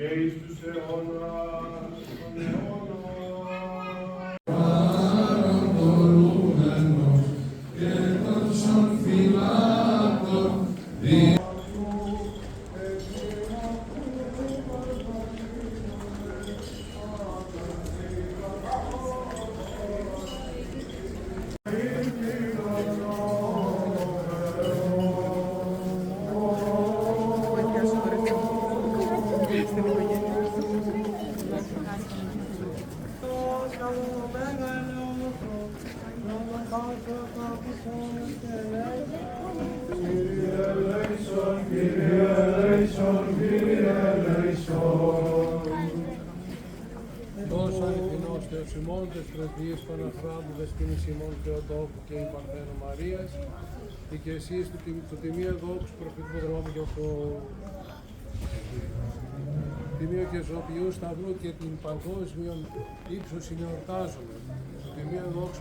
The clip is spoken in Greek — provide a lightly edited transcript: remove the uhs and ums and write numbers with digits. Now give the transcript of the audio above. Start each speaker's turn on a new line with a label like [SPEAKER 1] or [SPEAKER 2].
[SPEAKER 1] και εις τους αιώνας των αιώνων.
[SPEAKER 2] Παραπορούμενος και τόσων φυλάτων
[SPEAKER 3] Δώσ' αληθινός Θεός ημών, τες πρεσβείες Παναχράντου, δεσποίνης ημών Θεοτόκου και η Παρθένου Μαρίας, δικαιοσίες του Τιμίου Δόξου Προφητικού Δρόμου και του Τιμίου και Ζωοποιού Σταυρού και την παγκόσμιον ύψος συνεορτάζομαι. Το Τιμίο Δόξου